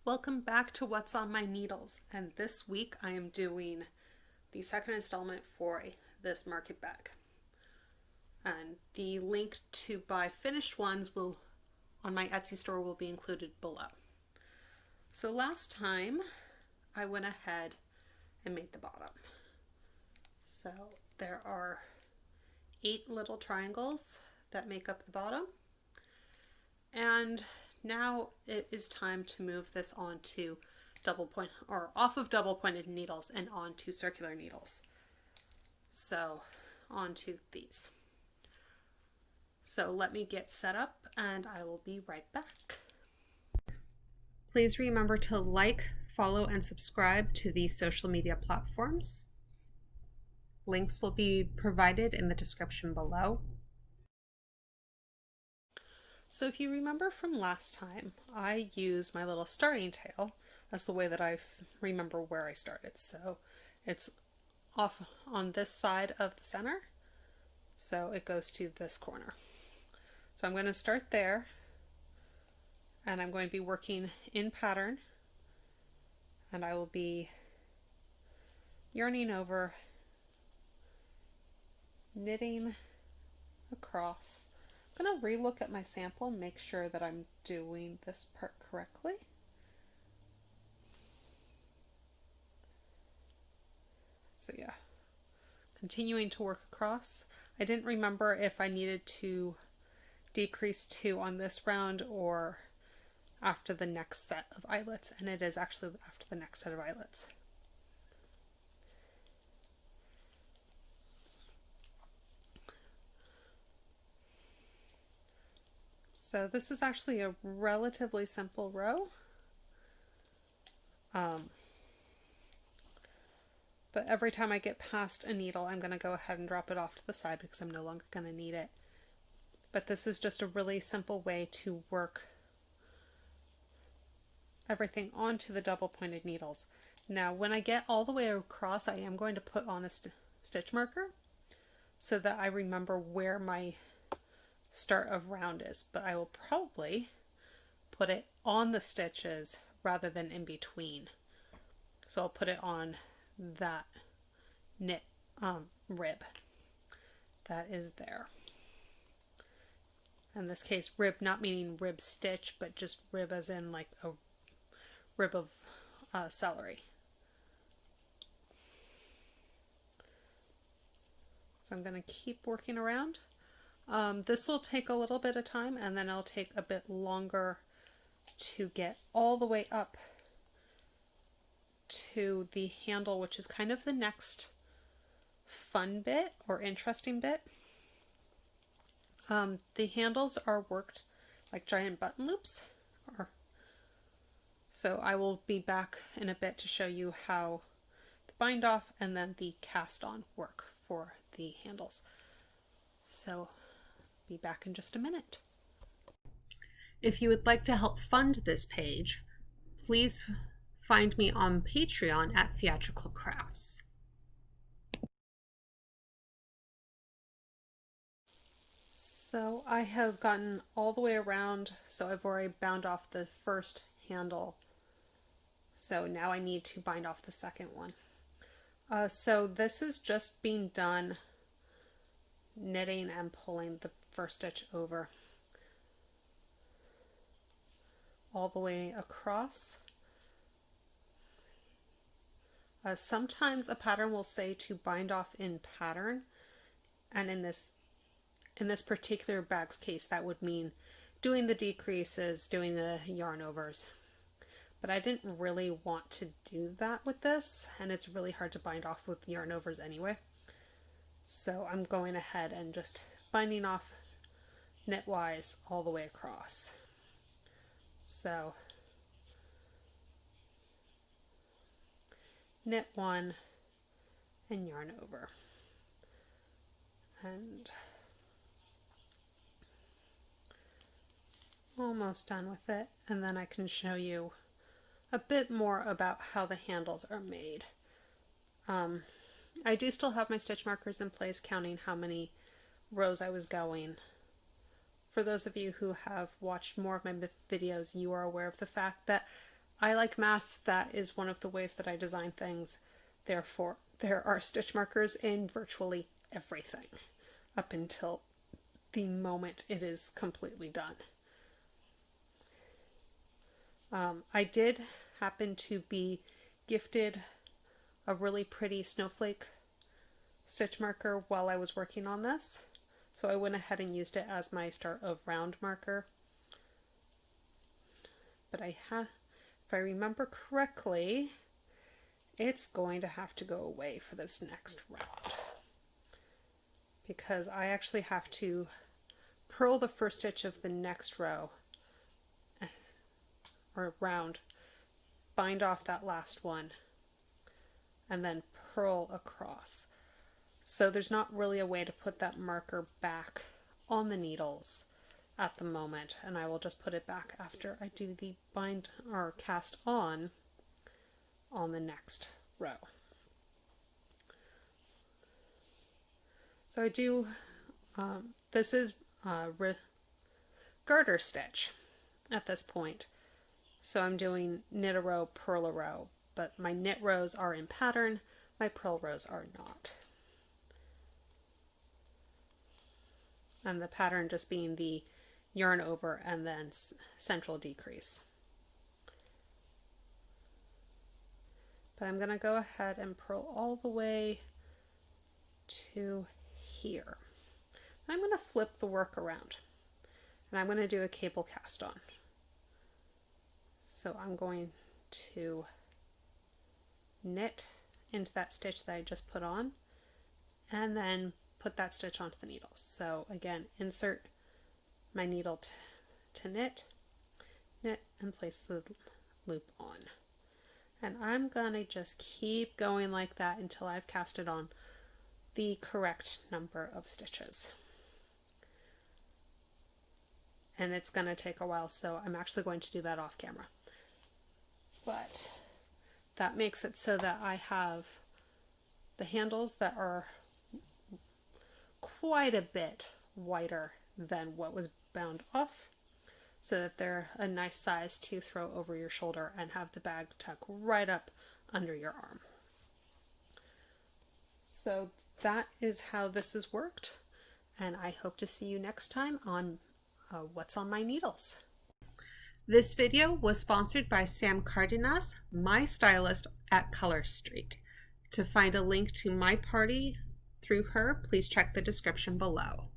Welcome back to What's on My Needles, and this week I am doing the second installment for this market bag. And the link to buy finished ones will on my Etsy store will be included below. So last time I went ahead and made the bottom. So there are 8 little triangles that make up the bottom, and now it is time to move this onto off of double pointed needles and onto circular needles. So onto these. So let me get set up and I will be right back. Please remember to like, follow, and subscribe to these social media platforms. Links will be provided in the description below. So if you remember from last time, I used my little starting tail as the way that I remember where I started. So it's off on this side of the center, so it goes to this corner. So I'm going to start there, and I'm going to be working in pattern, and I will be yarning over, knitting across. I'm going to relook at my sample, make sure that I'm doing this part correctly. So yeah, continuing to work across. I didn't remember if I needed to decrease 2 on this round or after the next set of eyelets, and it is actually after the next set of eyelets. So this is actually a relatively simple row. But every time I get past a needle, I'm going to go ahead and drop it off to the side because I'm no longer going to need it. But this is just a really simple way to work everything onto the double pointed needles. Now when I get all the way across, I am going to put on a stitch marker so that I remember where my start of round is, but I will probably put it on the stitches rather than in between. So I'll put it on that knit rib that is there. In this case, rib not meaning rib stitch, but just rib as in like a rib of celery. So I'm going to keep working around. This will take a little bit of time, and then it'll take a bit longer to get all the way up to the handle, which is kind of the next fun bit or interesting bit. The handles are worked like giant button loops, so I will be back in a bit to show you how the bind off and then the cast on work for the handles. So be back in just a minute. If you would like to help fund this page, please find me on Patreon at Theatrical Crafts. So I have gotten all the way around, so I've already bound off the first handle. So now I need to bind off the second one. So this is just being done knitting and pulling the first stitch over all the way across. Sometimes a pattern will say to bind off in pattern, and in this particular bag's case that would mean doing the decreases, doing the yarn overs. But I didn't really want to do that with this, and it's really hard to bind off with yarn overs anyway. So I'm going ahead and just binding off knitwise all the way across. So knit 1 and yarn over, and almost done with it, and then I can show you a bit more about how the handles are made. I do still have my stitch markers in place, counting how many rows I was going. For those of you who have watched more of my videos, you are aware of the fact that I like math. That is one of the ways that I design things. Therefore, there are stitch markers in virtually everything up until the moment it is completely done. I did happen to be gifted a really pretty snowflake stitch marker while I was working on this, so I went ahead and used it as my start of round marker. But if I remember correctly, it's going to have to go away for this next round, because I actually have to purl the first stitch of the next row or round, bind off that last one, and then purl across. So there's not really a way to put that marker back on the needles at the moment, and I will just put it back after I do the bind or cast on the next row. So I do, this is garter stitch at this point. So I'm doing knit a row, purl a row, but my knit rows are in pattern, my purl rows are not. And the pattern just being the yarn over and then central decrease. But I'm going to go ahead and purl all the way to here. I'm going to flip the work around, and I'm going to do a cable cast on. So I'm going to knit into that stitch that I just put on, and then put that stitch onto the needles. So again, insert my needle to knit, and place the loop on. And I'm gonna just keep going like that until I've casted on the correct number of stitches. And it's gonna take a while, so I'm actually going to do that off camera. But that makes it so that I have the handles that are quite a bit wider than what was bound off, so that they're a nice size to throw over your shoulder and have the bag tuck right up under your arm. So that is how this has worked, and I hope to see you next time on What's on My Needles. This video was sponsored by Sam Cardenas, my stylist at Color Street. To find a link to my party through her, please check the description below.